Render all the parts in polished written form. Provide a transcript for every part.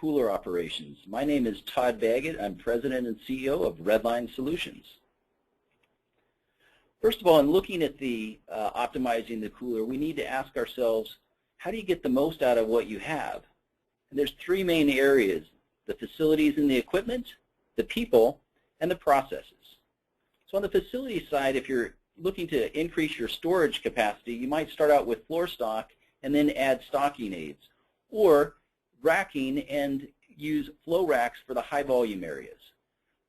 Cooler Operations. My name is Todd Baggett. I'm President and CEO of RedLine Solutions. First of all, in looking at the optimizing the cooler, we need to ask ourselves, how do you get the most out of what you have? And there's three main areas: the facilities and the equipment, the people, and the processes. So on the facility side, if you're looking to increase your storage capacity, you might start out with floor stock and then add stocking aids, or racking and use flow racks for the high volume areas.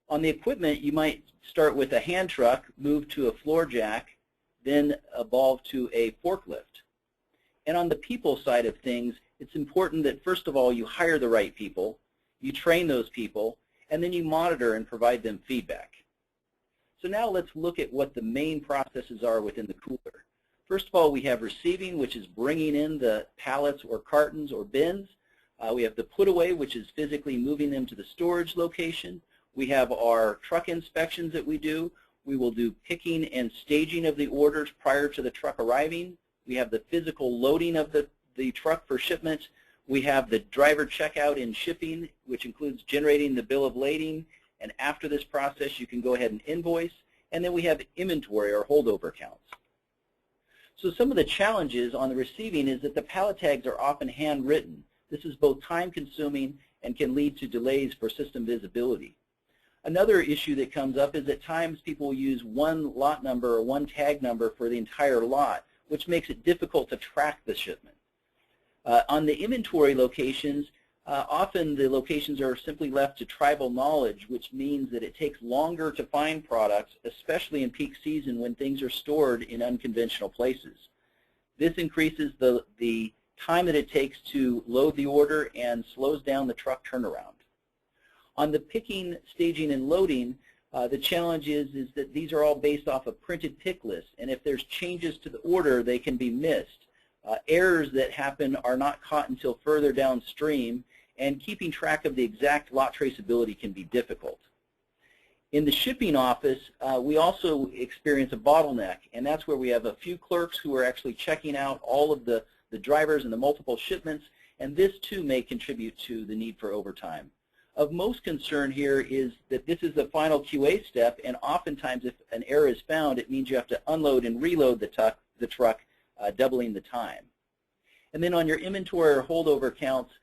On the equipment, you might start with a hand truck, move to a floor jack, then evolve to a forklift. And on the people side of things, it's important that first of all you hire the right people, you train those people, and then you monitor and provide them feedback. So now let's look at what the main processes are within the cooler. First of all, we have receiving, which is bringing in the pallets or cartons or bins. We have the put away, which is physically moving them to the storage location. We have our truck inspections that we do. We will do picking and staging of the orders prior to the truck arriving. We have the physical loading of the truck for shipment. We have the driver checkout in shipping, which includes generating the bill of lading. And after this process, you can go ahead and invoice. And then we have inventory or holdover counts. So some of the challenges on the receiving is that the pallet tags are often handwritten. This is both time-consuming and can lead to delays for system visibility. Another issue that comes up is at times people will use one lot number or one tag number for the entire lot, which makes it difficult to track the shipment. On the inventory locations, often the locations are simply left to tribal knowledge, which means that it takes longer to find products, especially in peak season when things are stored in unconventional places. This increases the time that it takes to load the order and slows down the truck turnaround. On the picking, staging, and loading, the challenge is that these are all based off a printed pick list, and if there's changes to the order, they can be missed. Errors that happen are not caught until further downstream, and keeping track of the exact lot traceability can be difficult. In the shipping office, we also experience a bottleneck, and that's where we have a few clerks who are actually checking out all of the drivers and the multiple shipments, and this too may contribute to the need for overtime. Of most concern here is that this is the final QA step, and oftentimes if an error is found, it means you have to unload and reload the truck, doubling the time. And then on your inventory or holdover counts,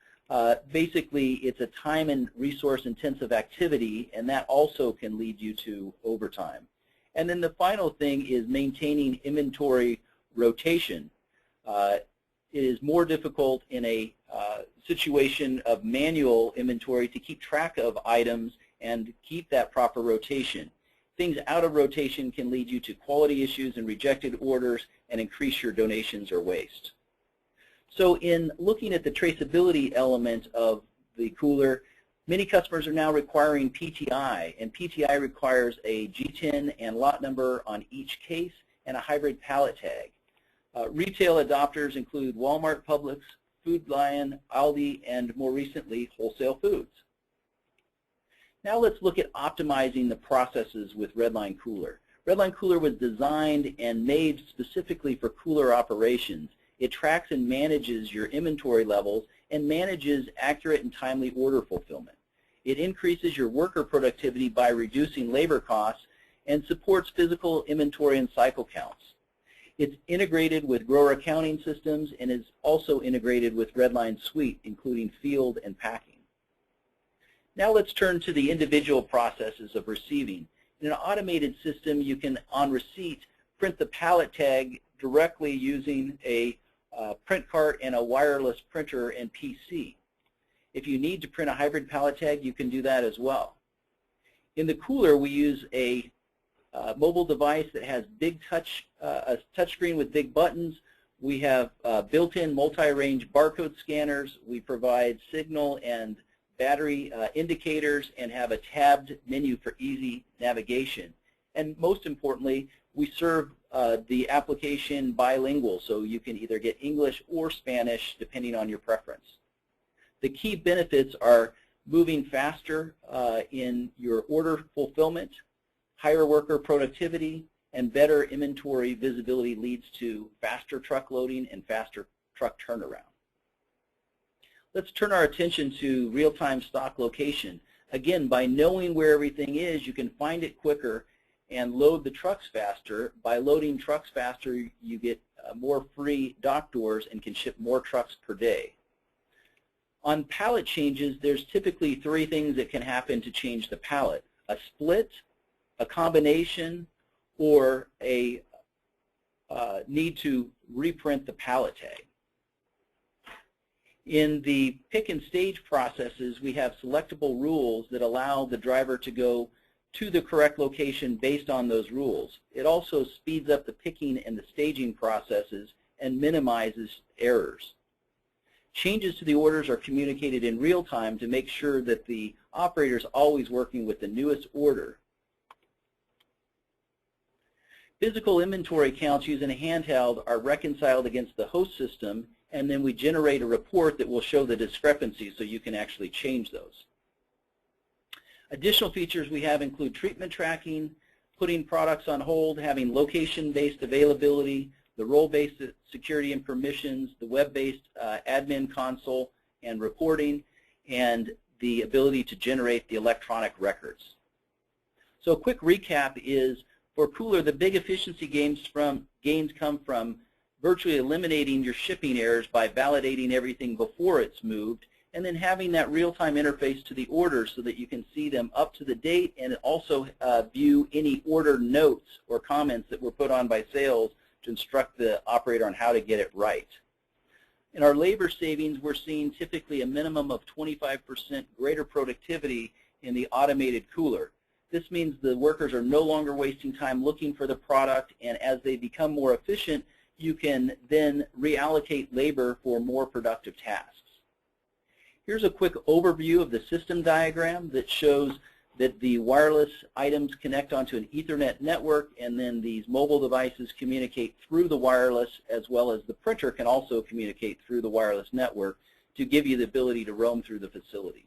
basically it's a time and resource intensive activity, and that also can lead you to overtime. And then the final thing is maintaining inventory rotation. It is more difficult in a situation of manual inventory to keep track of items and keep that proper rotation. Things out of rotation can lead you to quality issues and rejected orders and increase your donations or waste. So in looking at the traceability element of the cooler, many customers are now requiring PTI, and PTI requires a G10 and lot number on each case and a hybrid pallet tag. Retail adopters include Walmart, Publix, Food Lion, Aldi, and more recently, Wholesale Foods. Now let's look at optimizing the processes with RedLine Cooler. RedLine Cooler was designed and made specifically for cooler operations. It tracks and manages your inventory levels and manages accurate and timely order fulfillment. It increases your worker productivity by reducing labor costs and supports physical inventory and cycle counts. It's integrated with grower accounting systems and is also integrated with RedLine Suite, including field and packing. Now let's turn to the individual processes of receiving. In an automated system, you can, on receipt, print the pallet tag directly using a print cart and a wireless printer and PC. If you need to print a hybrid pallet tag, you can do that as well. In the cooler, we use a mobile device that has a touch screen with big buttons. We have built-in multi-range barcode scanners. We provide signal and battery indicators and have a tabbed menu for easy navigation. And most importantly, we serve the application bilingual, so you can either get English or Spanish depending on your preference. The key benefits are moving faster in your order fulfillment, higher worker productivity, and better inventory visibility leads to faster truck loading and faster truck turnaround. Let's turn our attention to real-time stock location. Again, by knowing where everything is, you can find it quicker and load the trucks faster. By loading trucks faster, you get more free dock doors and can ship more trucks per day. On pallet changes, there's typically three things that can happen to change the pallet: a split, a combination, or a need to reprint the pallet tag. In the pick and stage processes, we have selectable rules that allow the driver to go to the correct location based on those rules. It also speeds up the picking and the staging processes and minimizes errors. Changes to the orders are communicated in real time to make sure that the operator is always working with the newest order. Physical inventory counts using a handheld are reconciled against the host system, and then we generate a report that will show the discrepancies so you can actually change those. Additional features we have include treatment tracking, putting products on hold, having location-based availability, the role-based security and permissions, the web-based admin console and reporting, and the ability to generate the electronic records. So a quick recap is, for Cooler, the big efficiency gains come from virtually eliminating your shipping errors by validating everything before it's moved, and then having that real-time interface to the orders so that you can see them up to the date, and also view any order notes or comments that were put on by sales to instruct the operator on how to get it right. In our labor savings, we're seeing typically a minimum of 25% greater productivity in the automated cooler. This means the workers are no longer wasting time looking for the product, and as they become more efficient, you can then reallocate labor for more productive tasks. Here's a quick overview of the system diagram that shows that the wireless items connect onto an Ethernet network, and then these mobile devices communicate through the wireless, as well as the printer can also communicate through the wireless network to give you the ability to roam through the facility.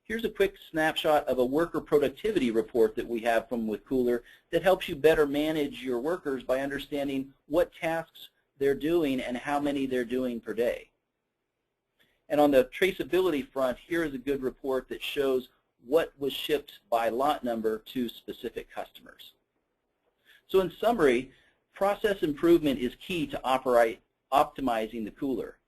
Here's a quick snapshot of a worker productivity report that we have from with Cooler that helps you better manage your workers by understanding what tasks they're doing and how many they're doing per day. And on the traceability front, here is a good report that shows what was shipped by lot number to specific customers. So in summary, process improvement is key to optimizing the cooler.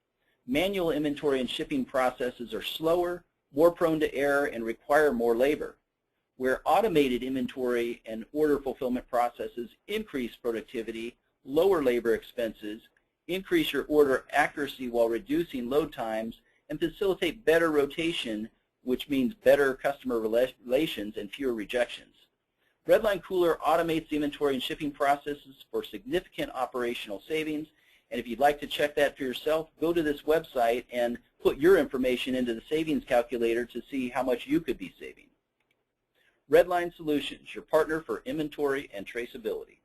Manual inventory and shipping processes are slower, more prone to error, and require more labor, where automated inventory and order fulfillment processes increase productivity, lower labor expenses, increase your order accuracy while reducing load times, and facilitate better rotation, which means better customer relations and fewer rejections. RedLine Cooler automates the inventory and shipping processes for significant operational savings. And if you'd like to check that for yourself, go to this website and put your information into the savings calculator to see how much you could be saving. RedLine Solutions, your partner for inventory and traceability.